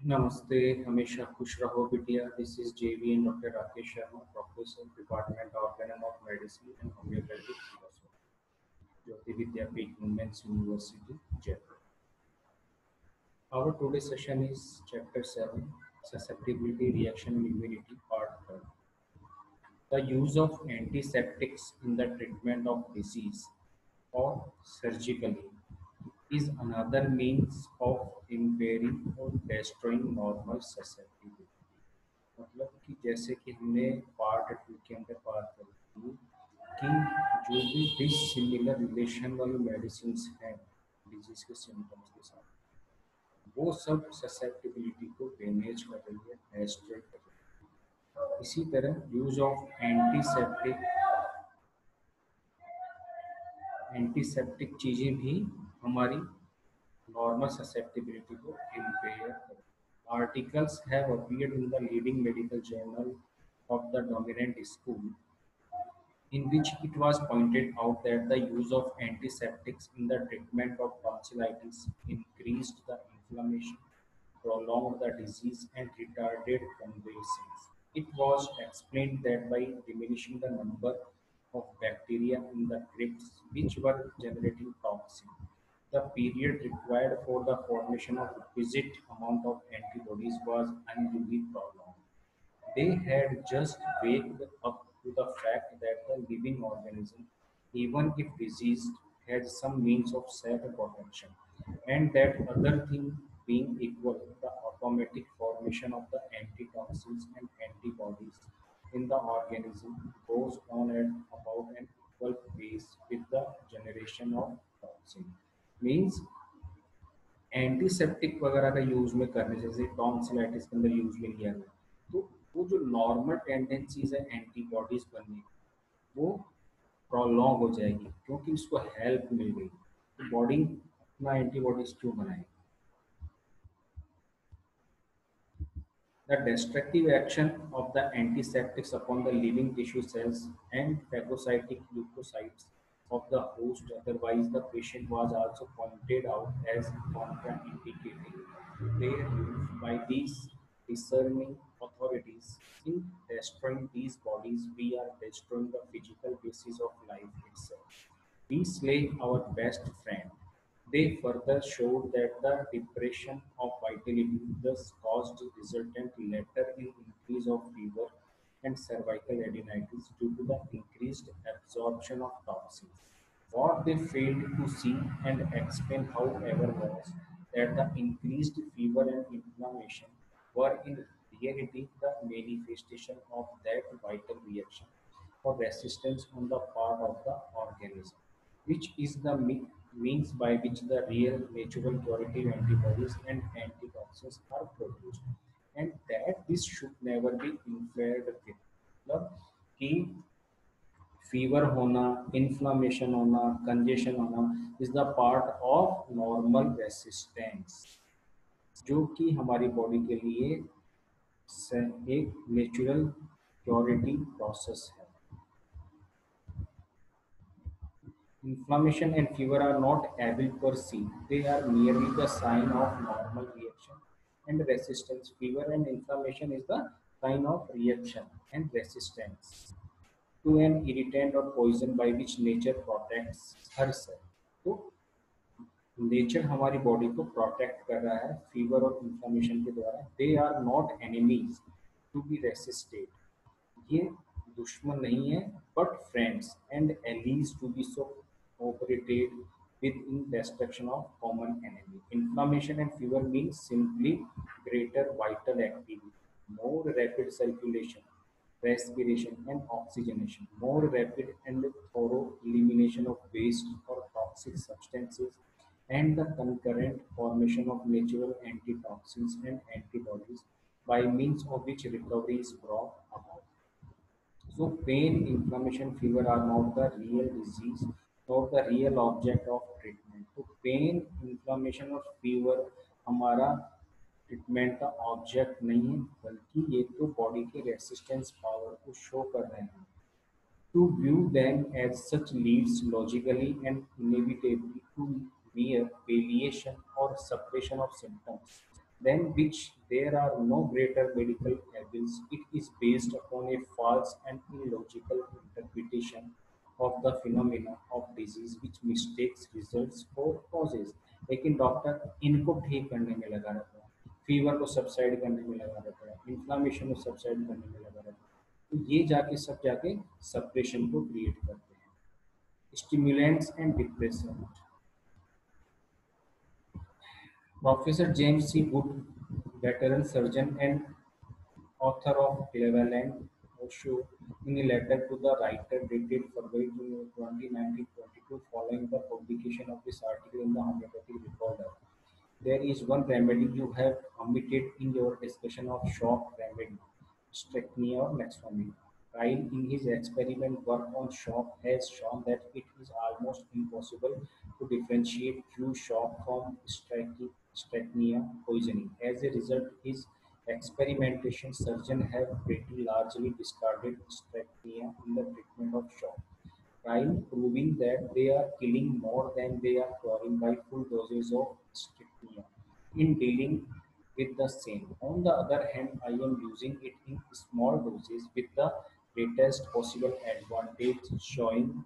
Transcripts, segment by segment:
नमस्ते, हमेशा खुश रहो बिटिया। This is JV and doctor Rakesh Sharma, professor department organon of medicine and homeopathic philosophy, Jyoti Vidyapeeth women's university, Jaipur. Our today's session is Chapter 7, Susceptibility, Reaction and Immunity, Part 3. The use of antiseptics in the treatment of disease or surgically is another means of impairing or destroying normal susceptibility. मतलब कि जैसे कि हमने part two के अंदर बात करी थी कि जो भी डिसिमिलर रिलेशन वाली मेडिसिन हैं डिजीज के सिम्टम्स के साथ, वो सब ससेप्टिबिलिटी को डैमेज कर रही है, डेस्ट्रॉय कर रही है। इसी तरह यूज ऑफ एंटीसेप्टिक चीज़ें भी हमारी नॉर्मल ससेप्टिबिलिटी को इम्पेयर करती है। Articles have appeared in the leading medical journal of the dominant school, in which it was pointed out that the use of antiseptics in the treatment of tonsillitis increased the inflammation, prolonged the disease, and retarded convalescence. It was explained that by diminishing the number of bacteria in the crypts which were generating toxin, the period required for the formation of requisite amount of antibodies was unduly prolonged. They had just waked up to the fact that the living organism, even if diseased, has some means of self-protection, and that other thing being equal, the automatic formation of the antitoxins and antibodies in the organism goes on at about an equal pace with the generation of toxin. Means antiseptic वगैरह का use में करने जैसे tonsillitis के अंदर use में लिया गया, तो वो जो नॉर्मल टेंडेंसीज है एंटीबॉडीज बनने की, वो प्रोलॉन्ग हो जाएगी क्योंकि उसको हेल्प मिल गई। तो बॉडी अपना एंटीबॉडीज क्यों बनाएगी? The destructive action of the antiseptics upon the living tissue cells and phagocytic leukocytes of the host, otherwise the patient, was also pointed out as contraindicating their use by these discerning authorities. In destroying these bodies, we are destroying the physical basis of life itself. We slay our best friend. They further showed that the depression of vitality thus caused resultant later in increase of fever and cervical adenitis due to the increased absorption of toxins. What they failed to see and explain, however, was that the increased fever and inflammation were in reality the manifestation of that vital reaction or resistance on the part of the organism, which is the means by which the real natural curative antibodies and antitoxins are produced, and that this should never be interfered with. मतलब कि fever होना, inflammation होना, congestion होना is the part of normal resistance, जो कि हमारी body के लिए एक नेचुरल क्योरेटिव प्रोसेस है। Inflammation and fever are not evil per se, they are merely the sign of normal reaction and resistance. Fever and inflammation is the sign of reaction and resistance to an irritant or poison by which nature protects herself. तो nature हमारी body को protect कर रहा है fever और inflammation के द्वारा। They are not enemies to be resisted, ये दुश्मन नहीं है but friends and allies to be so operated with in destruction of common enemy. Inflammation and fever means simply greater vital activity, more rapid circulation, respiration and oxygenation, more rapid and thorough elimination of waste or toxic substances, and the concurrent formation of natural antitoxins and antibodies by means of which recovery is brought about. So pain, inflammation, fever are not the real disease, not the real object of treatment. तो pen, inflammation और fever हमारा treatment का object नहीं है, बल्कि ये तो body के रेसिस्टेंस पावर को शो कर रहे हैं। To view them as such leads logically and inevitably to mere palliation or suppression of symptoms. than which there are no greater medical evils. It is based upon a false and illogical interpretation of the phenomena of disease which mistakes results for causes. लेकिन doctor इनको ठीक करने में लगा रहता है, fever को subside करने में लगा रहता है, इन्फ्लामेशन को सबसाइड करने में लगा रहता है, तो ये जाके सब जाके सप्रेशन को क्रिएट करते हैं. Stimulants and depressants. Professor James C. Wood, veteran surgeon and author of Cleveland Osho, in a letter to the writer dated February 20, 1922, following the publication of this article in the Homeopathic Recorder. There is one remedy you have omitted in your discussion of shock remedy, strychnia or metformin. Ryle, in his experiment work on shock, has shown that it is almost impossible to differentiate true shock from strychnia poisoning. As a result, his experimentation surgeons have pretty largely discarded strychnia in the treatment of shock, while proving that they are killing more than they are curing by full doses of strychnia in dealing with the same. On the other hand, I am using it in small doses with the greatest possible advantage, showing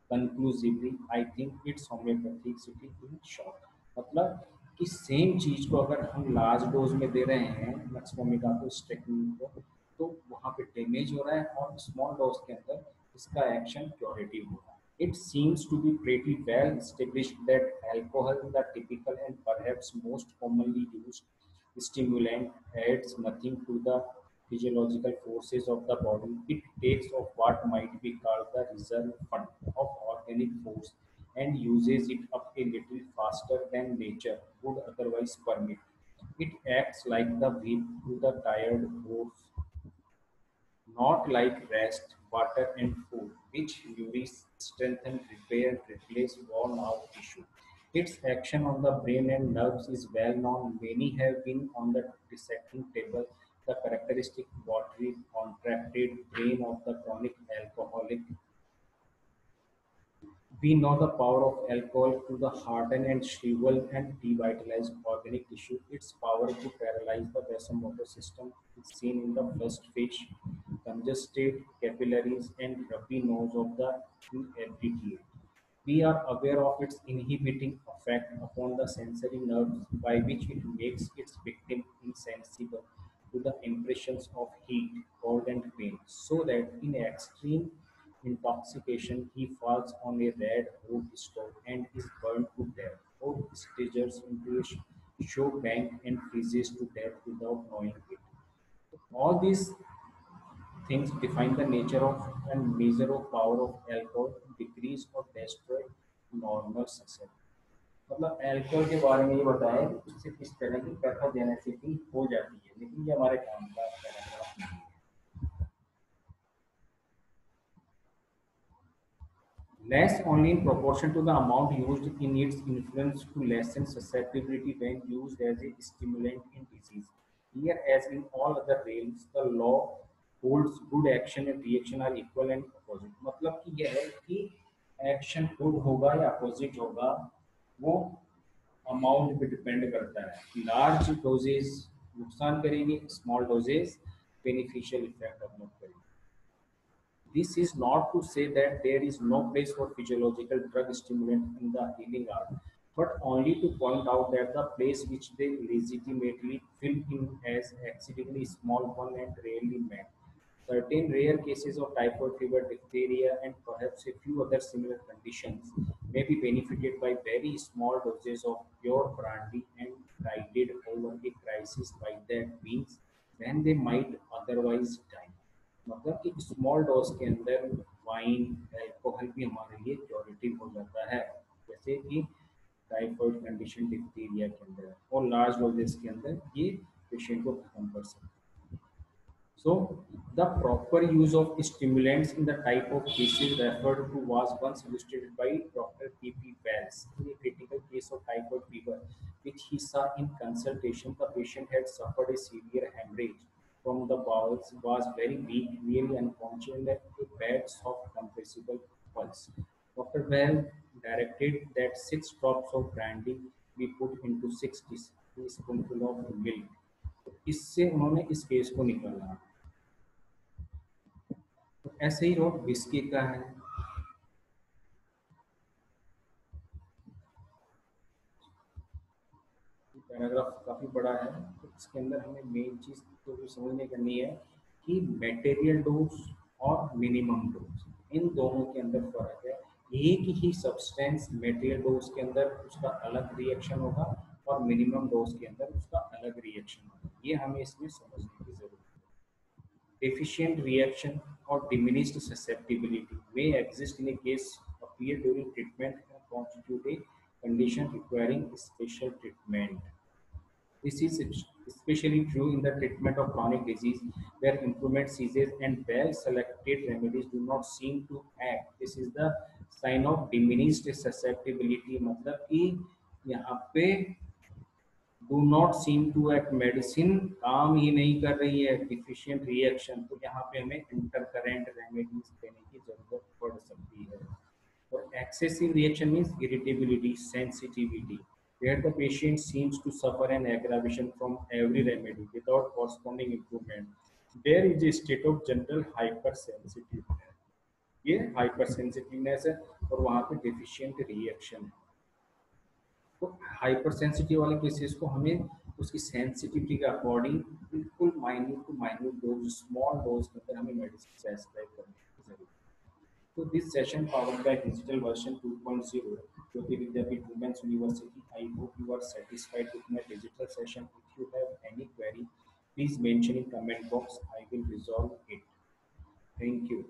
conclusively I think it's homeopathic in short. मतलब कि same चीज को अगर हम large dose में दे रहे हैं मैक्समोमिका को स्टेक्निन को, तो वहाँ पे डैमेज हो रहा है, और स्मॉल डोज के अंदर इसका एक्शन क्योरेटिव हो रहा है. It seems to be pretty well established that alcohol, the typical and perhaps most commonly used stimulant, adds nothing to the physiological forces of the body. It takes of what might be called the reserve fund of organic force and uses it up a little faster than nature would otherwise permit. It acts like the whip to the tired horse, not like rest, water, and food, which nourish, strengthen, repair, and replace worn out tissue. Its action on the brain and nerves is well known. Many have been on the dissecting table. The characteristic watery, contracted brain of the chronic alcoholic. We know the power of alcohol to the harden and shrivel and devitalize organic tissue. Its power to paralyze the vasomotor system is seen in the first fish, congested capillaries and rubby nose of the inebriate. We are aware of its inhibiting effect upon the sensory nerves by which it makes its victim insensible to the impressions of heat, cold and pain, so that in extreme intoxication he falls on a red hot stove and is burned to death, or staggers into a show bank and freezes to death without knowing it. All these things define the nature of and measure of power of alcohol to decrease or destroy normal success. मतलब alcohol के बारे में ये बताया कि इससे किस तरह की पैथोजेनेसिटी हो जाती है, लेकिन ये हमारे काम का पैराग्राफ नहीं है. Less only in proportion to the amount used in its influence to lessen susceptibility when used as a stimulant in disease. Here, as in all other realms, the law holds good action and reaction are equal and opposite. मतलब कि यह है कि action good होगा या opposite होगा, वो amount पे डिपेंड करता है. लार्ज डोजेज नुकसान करेंगे, small doses beneficial effect develop करेंगे. This is not to say that there is no place for physiological drug stimulant in the healing art, but only to point out that the place which they legitimately fill in as exceedingly small one and rarely met. Certain rare cases of typhoid fever, diphtheria, and perhaps a few other similar conditions may be benefited by very small doses of pure brandy and tided over a crisis by that means when they might otherwise die. मतलब कि small dose के अंदर wine alcohol भी हमारे लिए curative हो जाता है, जैसे कि टाइफाइड कंडीशन डिप्थीरिया के अंदर, और लार्ज डोजेस के अंदर ये पेशेंट को खत्म कर सकते हैं. So, the proper use of stimulants in the type of cases referred to was once illustrated by Dr. P. Wells. In a critical case of typhoid fever, which he saw in consultation, the patient had suffered a severe hemorrhage from the bowels, was very weak, nearly unconscious, and had a bad, soft, compressible pulse. Dr. Wells directed that 6 drops of brandy be put into 6 discs. Teaspoonful of milk. तो इससे उन्होंने इस case को निकाला। तो ऐसे ही रोग whisky का है। पैराग्राफ काफ़ी बड़ा है, तो इसके अंदर हमें मेन चीज़ तो जो समझने करनी है कि मटेरियल डोज और मिनिमम डोज, इन दोनों के अंदर फर्क है। एक ही सब्सटेंस मटेरियल डोज के अंदर उसका अलग रिएक्शन होगा और मिनिमम डोज के अंदर उसका अलग रिएक्शन होगा, ये हमें इसमें समझने की जरूरत है। Deficient reaction or diminished susceptibility may exist in a case appear during treatment and constitute a condition requiring special treatment. This is especially true in the treatment of chronic disease where improvement ceases and well-selected remedies do not seem to act. This is the sign of diminished susceptibility. मतलब कि यहाँ पे do not seem to act, medicine काम ही नहीं कर रही है, डिफिशिएंट रिएक्शन, तो यहाँ पे हमें इंटर करेंट रेमेडीज देने की जरूरत पड़ सकती है। और excessive reaction means irritability, sensitivity, where the patient seems to suffer an aggravation from every remedy without corresponding improvement. There is a state of general hypersensitivity, ये hypersensitiveness है, और वहाँ पे deficient reaction है। तो हाइपर सेंसिटिव वाले cases को हमें उसकी सेंसिटिविटी के अकॉर्डिंग बिल्कुल minute to minute dose, small dose के अंदर हमें मेडिसिन प्रेस्क्राइब करने की जरूरत है। तो this session powered by digital version 2.0 Jyoti Vidyapeeth women's university. I hope you are satisfied with my digital session. If you have any query, please mention in comment box. I will resolve it. Thank you.